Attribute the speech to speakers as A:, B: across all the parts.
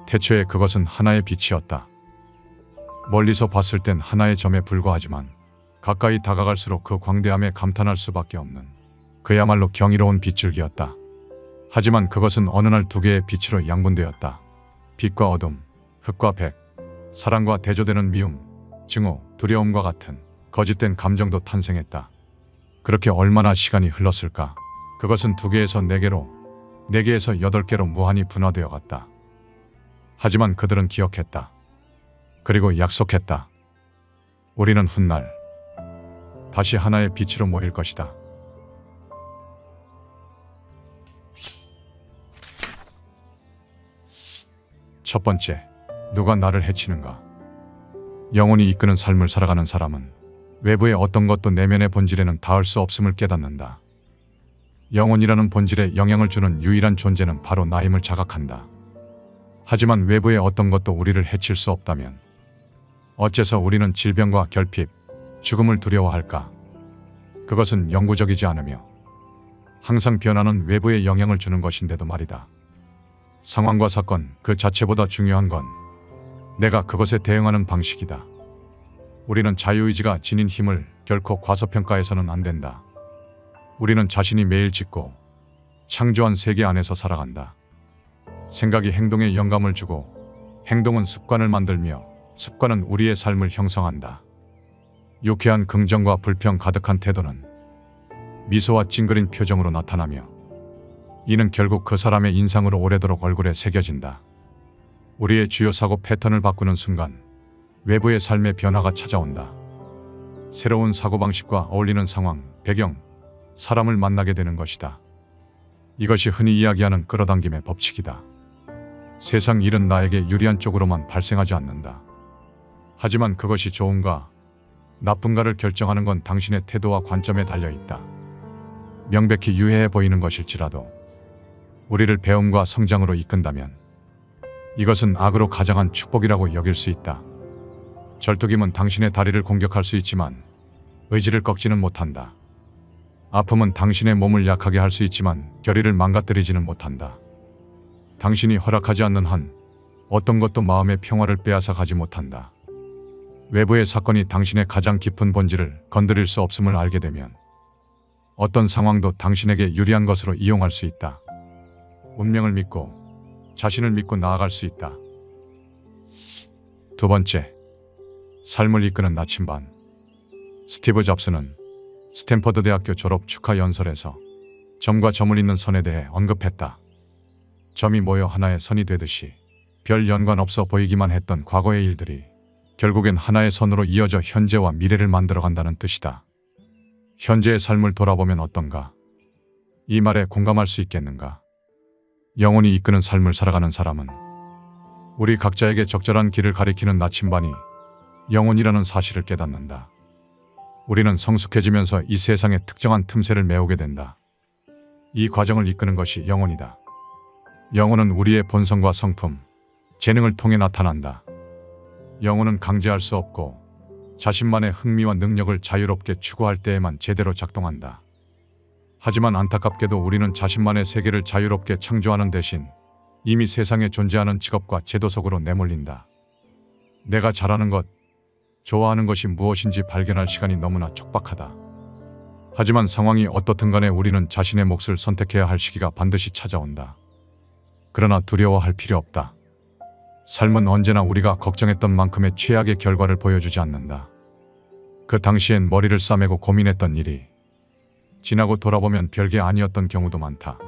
A: 태초에 그것은 하나의 빛이었다. 멀리서 봤을 땐 하나의 점에 불과하지만 가까이 다가갈수록 그 광대함에 감탄할 수밖에 없는 그야말로 경이로운 빗줄기였다. 하지만 그것은 어느 날 두 개의 빛으로 양분되었다. 빛과 어둠, 흑과 백, 사랑과 대조되는 미움, 증오, 두려움과 같은 거짓된 감정도 탄생했다. 그렇게 얼마나 시간이 흘렀을까? 그것은 두 개에서 네 개로, 네 개에서 여덟 개로 무한히 분화되어 갔다. 하지만 그들은 기억했다. 그리고 약속했다. 우리는 훗날 다시 하나의 빛으로 모일 것이다. 첫 번째, 누가 나를 해치는가? 영혼이 이끄는 삶을 살아가는 사람은 외부의 어떤 것도 내면의 본질에는 닿을 수 없음을 깨닫는다. 영혼이라는 본질에 영향을 주는 유일한 존재는 바로 나임을 자각한다. 하지만 외부의 어떤 것도 우리를 해칠 수 없다면 어째서 우리는 질병과 결핍, 죽음을 두려워할까? 그것은 영구적이지 않으며 항상 변하는 외부에 영향을 주는 것인데도 말이다. 상황과 사건 그 자체보다 중요한 건 내가 그것에 대응하는 방식이다. 우리는 자유의지가 지닌 힘을 결코 과소평가해서는 안 된다. 우리는 자신이 매일 짓고 창조한 세계 안에서 살아간다. 생각이 행동에 영감을 주고 행동은 습관을 만들며 습관은 우리의 삶을 형성한다. 유쾌한 긍정과 불평 가득한 태도는 미소와 찡그린 표정으로 나타나며 이는 결국 그 사람의 인상으로 오래도록 얼굴에 새겨진다. 우리의 주요 사고 패턴을 바꾸는 순간 외부의 삶의 변화가 찾아온다. 새로운 사고방식과 어울리는 상황, 배경, 사람을 만나게 되는 것이다. 이것이 흔히 이야기하는 끌어당김의 법칙이다. 세상 일은 나에게 유리한 쪽으로만 발생하지 않는다. 하지만 그것이 좋은가, 나쁜가를 결정하는 건 당신의 태도와 관점에 달려있다. 명백히 유해해 보이는 것일지라도 우리를 배움과 성장으로 이끈다면 이것은 악으로 가장한 축복이라고 여길 수 있다. 절뚝임은 당신의 다리를 공격할 수 있지만 의지를 꺾지는 못한다. 아픔은 당신의 몸을 약하게 할 수 있지만 결의를 망가뜨리지는 못한다. 당신이 허락하지 않는 한 어떤 것도 마음의 평화를 빼앗아 가지 못한다. 외부의 사건이 당신의 가장 깊은 본질을 건드릴 수 없음을 알게 되면 어떤 상황도 당신에게 유리한 것으로 이용할 수 있다. 운명을 믿고 자신을 믿고 나아갈 수 있다. 두 번째, 삶을 이끄는 나침반. 스티브 잡스는 스탠퍼드 대학교 졸업 축하 연설에서 점과 점을 잇는 선에 대해 언급했다. 점이 모여 하나의 선이 되듯이 별 연관 없어 보이기만 했던 과거의 일들이 결국엔 하나의 선으로 이어져 현재와 미래를 만들어간다는 뜻이다. 현재의 삶을 돌아보면 어떤가? 이 말에 공감할 수 있겠는가? 영혼이 이끄는 삶을 살아가는 사람은 우리 각자에게 적절한 길을 가리키는 나침반이 영혼이라는 사실을 깨닫는다. 우리는 성숙해지면서 이 세상의 특정한 틈새를 메우게 된다. 이 과정을 이끄는 것이 영혼이다. 영혼은 우리의 본성과 성품, 재능을 통해 나타난다. 영혼은 강제할 수 없고 자신만의 흥미와 능력을 자유롭게 추구할 때에만 제대로 작동한다. 하지만 안타깝게도 우리는 자신만의 세계를 자유롭게 창조하는 대신 이미 세상에 존재하는 직업과 제도 속으로 내몰린다. 내가 잘하는 것, 좋아하는 것이 무엇인지 발견할 시간이 너무나 촉박하다. 하지만 상황이 어떻든 간에 우리는 자신의 몫을 선택해야 할 시기가 반드시 찾아온다. 그러나 두려워할 필요 없다. 삶은 언제나 우리가 걱정했던 만큼의 최악의 결과를 보여주지 않는다. 그 당시엔 머리를 싸매고 고민했던 일이 지나고 돌아보면 별게 아니었던 경우도 많다.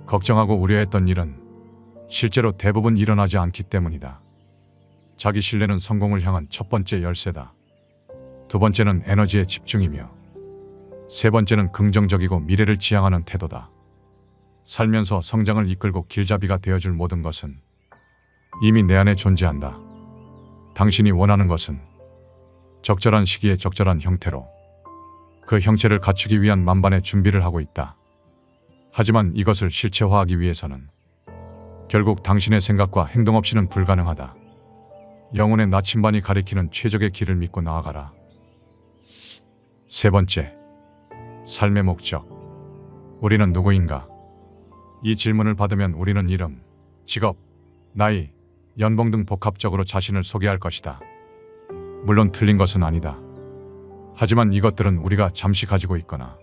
A: 걱정하고 우려했던 일은 실제로 대부분 일어나지 않기 때문이다. 자기 신뢰는 성공을 향한 첫 번째 열쇠다. 두 번째는 에너지의 집중이며 세 번째는 긍정적이고 미래를 지향하는 태도다. 살면서 성장을 이끌고 길잡이가 되어줄 모든 것은 이미 내 안에 존재한다. 당신이 원하는 것은 적절한 시기에 적절한 형태로 그 형체를 갖추기 위한 만반의 준비를 하고 있다. 하지만 이것을 실체화하기 위해서는 결국 당신의 생각과 행동 없이는 불가능하다. 영혼의 나침반이 가리키는 최적의 길을 믿고 나아가라. 세 번째, 삶의 목적. 우리는 누구인가? 이 질문을 받으면 우리는 이름, 직업, 나이, 연봉 등 복합적으로 자신을 소개할 것이다. 물론 틀린 것은 아니다. 하지만 이것들은 우리가 잠시 가지고 있거나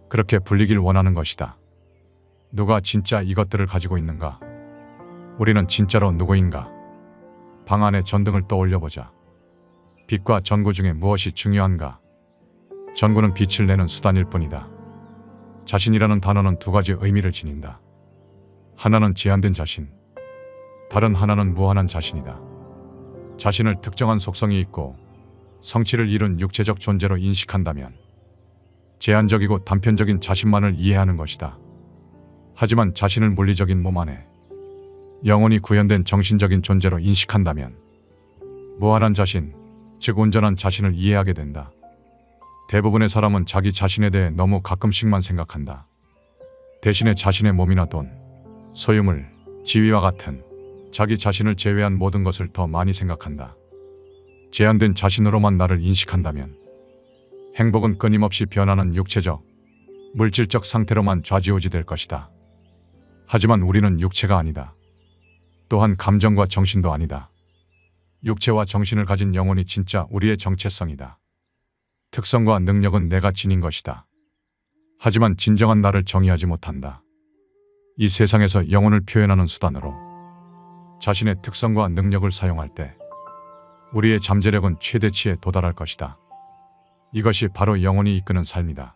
A: 그렇게 불리길 원하는 것이다. 누가 진짜 이것들을 가지고 있는가? 우리는 진짜로 누구인가? 방 안의 전등을 떠올려보자. 빛과 전구 중에 무엇이 중요한가? 전구는 빛을 내는 수단일 뿐이다. 자신이라는 단어는 두 가지 의미를 지닌다. 하나는 제한된 자신, 다른 하나는 무한한 자신이다. 자신을 특정한 속성이 있고 성취를 이룬 육체적 존재로 인식한다면 제한적이고 단편적인 자신만을 이해하는 것이다. 하지만 자신을 물리적인 몸 안에 영원히 구현된 정신적인 존재로 인식한다면 무한한 자신, 즉 온전한 자신을 이해하게 된다. 대부분의 사람은 자기 자신에 대해 너무 가끔씩만 생각한다. 대신에 자신의 몸이나 돈, 소유물, 지위와 같은 자기 자신을 제외한 모든 것을 더 많이 생각한다. 제한된 자신으로만 나를 인식한다면 행복은 끊임없이 변하는 육체적, 물질적 상태로만 좌지우지될 것이다. 하지만 우리는 육체가 아니다. 또한 감정과 정신도 아니다. 육체와 정신을 가진 영혼이 진짜 우리의 정체성이다. 특성과 능력은 내가 지닌 것이다. 하지만 진정한 나를 정의하지 못한다. 이 세상에서 영혼을 표현하는 수단으로 자신의 특성과 능력을 사용할 때 우리의 잠재력은 최대치에 도달할 것이다. 이것이 바로 영혼이 이끄는 삶이다.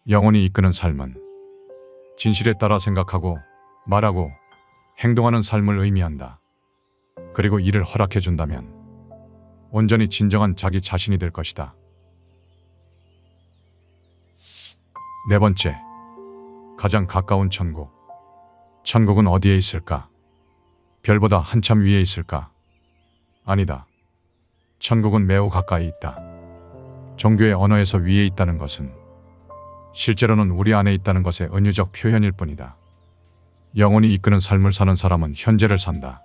A: 영혼이 이끄는 삶은 진실에 따라 생각하고 말하고 행동하는 삶을 의미한다. 그리고 이를 허락해 준다면 온전히 진정한 자기 자신이 될 것이다. 네 번째, 가장 가까운 천국. 천국은 어디에 있을까? 별보다 한참 위에 있을까? 아니다. 천국은 매우 가까이 있다. 종교의 언어에서 위에 있다는 것은 실제로는 우리 안에 있다는 것의 은유적 표현일 뿐이다. 영혼이 이끄는 삶을 사는 사람은 현재를 산다.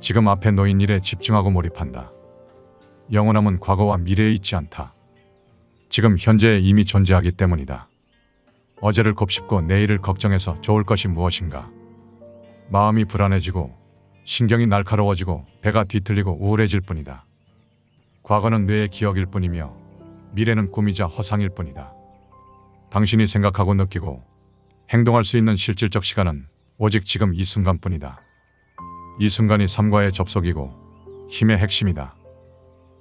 A: 지금 앞에 놓인 일에 집중하고 몰입한다. 영원함은 과거와 미래에 있지 않다. 지금 현재에 이미 존재하기 때문이다. 어제를 곱씹고 내일을 걱정해서 좋을 것이 무엇인가? 마음이 불안해지고 신경이 날카로워지고 배가 뒤틀리고 우울해질 뿐이다. 과거는 뇌의 기억일 뿐이며 미래는 꿈이자 허상일 뿐이다. 당신이 생각하고 느끼고 행동할 수 있는 실질적 시간은 오직 지금 이 순간뿐이다. 이 순간이 삶과의 접속이고 힘의 핵심이다.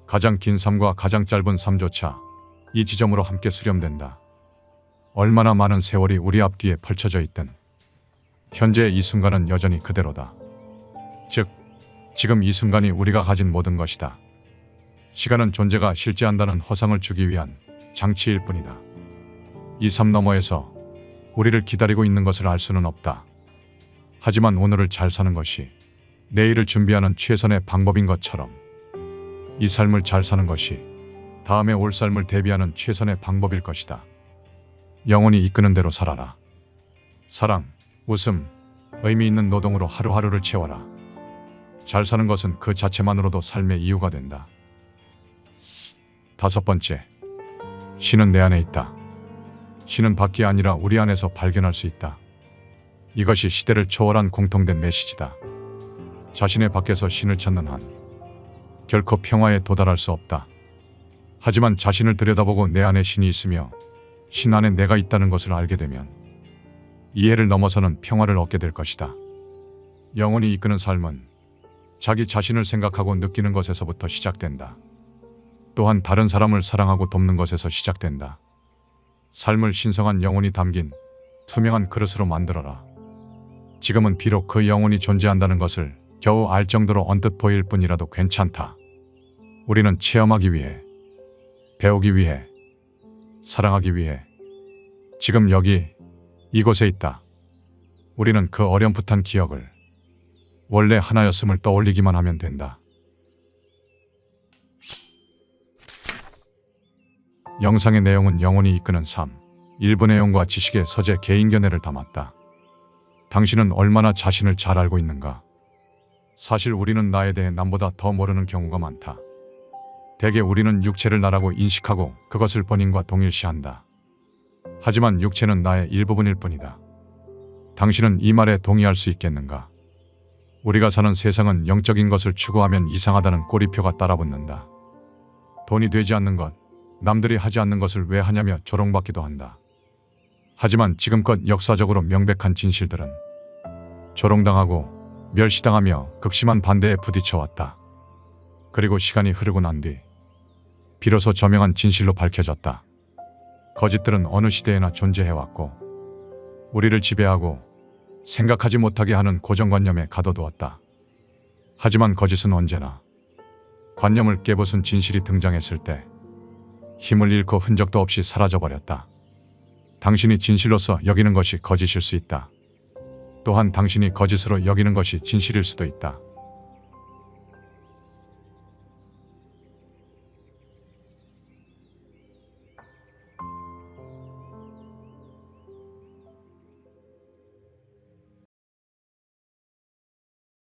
A: 가장 긴 삶과 가장 짧은 삶조차 이 지점으로 함께 수렴된다. 얼마나 많은 세월이 우리 앞뒤에 펼쳐져 있든 현재의 이 순간은 여전히 그대로다. 즉, 지금 이 순간이 우리가 가진 모든 것이다. 시간은 존재가 실제한다는 허상을 주기 위한 장치일 뿐이다. 이 삶 너머에서 우리를 기다리고 있는 것을 알 수는 없다. 하지만 오늘을 잘 사는 것이 내일을 준비하는 최선의 방법인 것처럼 이 삶을 잘 사는 것이 다음에 올 삶을 대비하는 최선의 방법일 것이다. 영혼이 이끄는 대로 살아라. 사랑, 웃음, 의미 있는 노동으로 하루하루를 채워라. 잘 사는 것은 그 자체만으로도 삶의 이유가 된다. 다섯 번째, 신은 내 안에 있다. 신은 밖이 아니라 우리 안에서 발견할 수 있다. 이것이 시대를 초월한 공통된 메시지다. 자신의 밖에서 신을 찾는 한 결코 평화에 도달할 수 없다. 하지만 자신을 들여다보고 내 안에 신이 있으며 신 안에 내가 있다는 것을 알게 되면 이해를 넘어서는 평화를 얻게 될 것이다. 영혼이 이끄는 삶은 자기 자신을 생각하고 느끼는 것에서부터 시작된다. 또한 다른 사람을 사랑하고 돕는 것에서 시작된다. 삶을 신성한 영혼이 담긴 투명한 그릇으로 만들어라. 지금은 비록 그 영혼이 존재한다는 것을 겨우 알 정도로 언뜻 보일 뿐이라도 괜찮다. 우리는 체험하기 위해, 배우기 위해, 사랑하기 위해 지금 여기 이곳에 있다. 우리는 그 어렴풋한 기억을 원래 하나였음을 떠올리기만 하면 된다. 영상의 내용은 영혼이 이끄는 삶, 일부 내용과 지식의 서재 개인 견해를 담았다. 당신은 얼마나 자신을 잘 알고 있는가? 사실 우리는 나에 대해 남보다 더 모르는 경우가 많다. 대개 우리는 육체를 나라고 인식하고 그것을 본인과 동일시한다. 하지만 육체는 나의 일부분일 뿐이다. 당신은 이 말에 동의할 수 있겠는가? 우리가 사는 세상은 영적인 것을 추구하면 이상하다는 꼬리표가 따라붙는다. 돈이 되지 않는 것, 남들이 하지 않는 것을 왜 하냐며 조롱받기도 한다. 하지만 지금껏 역사적으로 명백한 진실들은 조롱당하고 멸시당하며 극심한 반대에 부딪혀왔다. 그리고 시간이 흐르고 난 뒤 비로소 저명한 진실로 밝혀졌다. 거짓들은 어느 시대에나 존재해왔고 우리를 지배하고 생각하지 못하게 하는 고정관념에 가둬두었다. 하지만 거짓은 언제나 관념을 깨부순 진실이 등장했을 때 힘을 잃고 흔적도 없이 사라져버렸다. 당신이 진실로서 여기는 것이 거짓일 수 있다. 또한 당신이 거짓으로 여기는 것이 진실일 수도 있다.